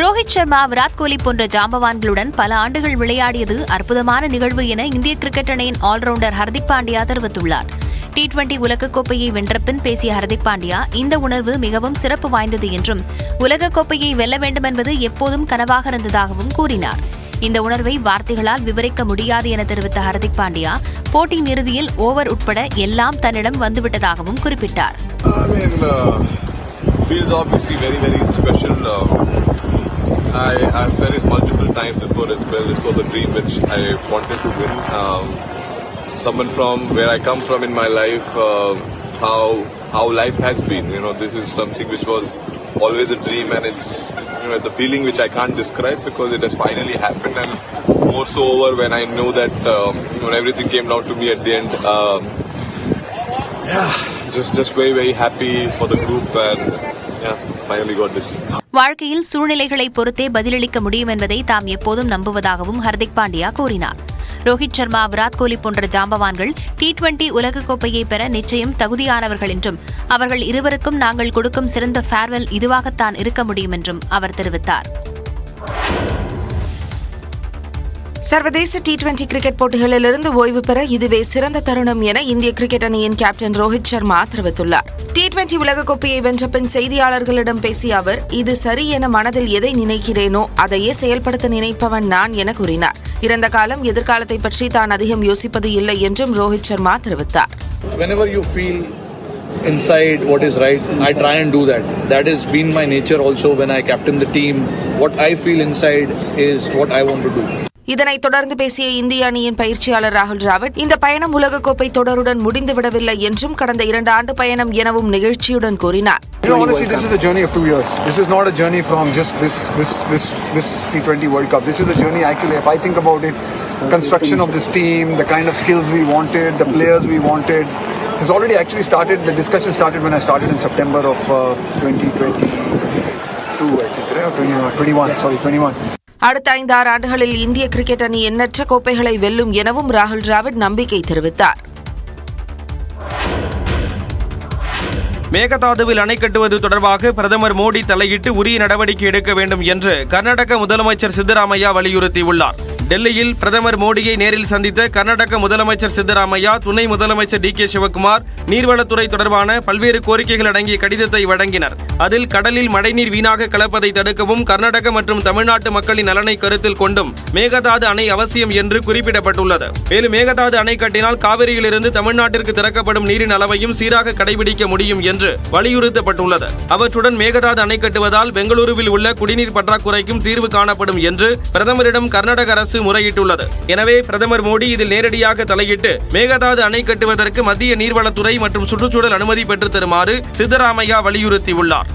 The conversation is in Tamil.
ரோஹித் சர்மா, விராட் கோலி போன்ற ஜாம்பவான்களுடன் பல ஆண்டுகள் விளையாடியது அற்புதமான நிகழ்வு என இந்திய கிரிக்கெட் அணியின் ஆல்ரவுண்டர் ஹர்திக் பாண்டியா தெரிவித்துள்ளார். T20 உலகக்கோப்பையை வென்ற பின் பேசிய ஹர்திக் பாண்டியா, இந்த உணர்வு மிகவும் சிறப்பு வாய்ந்தது என்றும் உலகக்கோப்பையை வெல்ல வேண்டும் என்பது எப்போதும் கனவாக இருந்ததாகவும் கூறினார். இந்த உணர்வை வார்த்தைகளால் விவரிக்க முடியாது என தெரிவித்த ஹர்திக் பாண்டியா, போட்டியின் இறுதியில் ஓவர் உட்பட எல்லாம் தன்னிடம் வந்துவிட்டதாகவும் குறிப்பிட்டார். I've said it multiple times before as well. This was a dream which I wanted to win. Someone from where I come from in my life, how life has been. This is something which was always a dream, and it's the feeling which I can't describe because it has finally happened, and more so over when I know that everything came down to me at the end. Just very happy for the group, and finally got this. வாழ்க்கையில் சூழ்நிலைகளை பொறுத்தே பதிலளிக்க முடியும் என்பதை தாம் எப்போதும் நம்புவதாகவும் ஹர்திக் பாண்டியா கூறினார். ரோஹித் சர்மா, விராட் கோலி போன்ற ஜாம்பவான்கள் T20 உலகக்கோப்பையை பெற நிச்சயம் தகுதியானவர்கள் என்றும் அவர்கள் இருவருக்கும் நாங்கள் கொடுக்கும் சிறந்த ஃபேர்வெல் இதுவாகத்தான் இருக்க முடியும் என்றும் அவர் தெரிவித்தார். சர்வதேச T20 கிரிக்கெட் போட்டிகளிலிருந்து ஓய்வு பெற இதுவே சிறந்த தருணம் என இந்திய கிரிக்கெட் அணியின் கேப்டன் ரோஹித் சர்மா தெரிவித்துள்ளார். T20 உலகக்கோப்பையை வென்ற பின் செய்தியாளர்களிடம் பேசிய அவர், இது சரி என மனதில் எதை நினைக்கிறேனோ அதையே செயல்படுத்த நினைப்பவன் நான் என கூறினார். இறந்த காலம், எதிர்காலத்தை பற்றி தான் அதிகம் யோசிப்பது இல்லை என்றும் ரோஹித் சர்மா தெரிவித்தார். Whenever you feel inside what is right, I try and do that. That has been my nature also when I captain the team. What I feel inside is what I want to do. இதனைத் தொடர்ந்து பேசிய இந்திய அணியின் பயிற்சியாளர் ராகுல் டிராவிட், இந்த பயணம் உலகக்கோப்பை தொடருடன் முடிந்துவிடவில்லை என்றும் கடந்த 2 ஆண்டு பயணம் எனவும் நிகழ்ச்சியுடன் கூறினார். Honestly, this is a journey of 2 years. This is not a journey from just this T20 World Cup. This is a journey actually, if I think about it, construction of this team, the kind of skills we wanted, the players we wanted, has already actually started. The discussion started when I started in September of 2022, I think, right? 21. அடுத்த 5-6 ஆண்டுகளில் இந்திய கிரிக்கெட் அணி எண்ணற்ற கோப்பைகளை வெல்லும் எனவும் ராகுல் டிராவிட் நம்பிக்கை தெரிவித்தார். மேகதாதுவில் அணை கட்டுவது தொடர்பாக பிரதமர் மோடி தலையிட்டு உரிய நடவடிக்கை எடுக்க வேண்டும் என்று கர்நாடக முதலமைச்சர் சித்தராமையா வலியுறுத்தியுள்ளார். டெல்லியில் பிரதமர் மோடியை நேரில் சந்தித்த கர்நாடக முதலமைச்சர் சித்தராமையா, துணை முதலமைச்சர் DK சிவக்குமார் நீர்வளத்துறை தொடர்பான பல்வேறு கோரிக்கைகள் அடங்கிய கடிதத்தை வழங்கினர். அதில் கடலில் மழைநீர் வீணாக கலப்பதை தடுக்கவும், கர்நாடக மற்றும் தமிழ்நாட்டு மக்களின் நலனை கருத்தில் கொண்டும் மேகதாது அணை அவசியம் என்று குறிப்பிடப்பட்டுள்ளது. மேலும் மேகதாது அணை கட்டினால் காவிரியிலிருந்து தமிழ்நாட்டிற்கு திறக்கப்படும் நீரின் அளவையும் சீராக கடைபிடிக்க முடியும் என்று வலியுறுத்தப்பட்டுள்ளது. அவற்றுடன் மேகதாது அணை கட்டுவதால் பெங்களூருவில் உள்ள குடிநீர் பற்றாக்குறைக்கும் தீர்வு காணப்படும் என்று பிரதமரிடம் கர்நாடக அரசு முறையிட்டுள்ளது. எனவே பிரதமர் மோடி இதில் நேரடியாக தலையிட்டு மேகதாது அணை கட்டுவதற்கு மத்திய நீர்வளத்துறை மற்றும் சுற்றுச்சூழல் அனுமதி பெற்று தருமாறு சித்தராமையா வலியுறுத்தியுள்ளார்.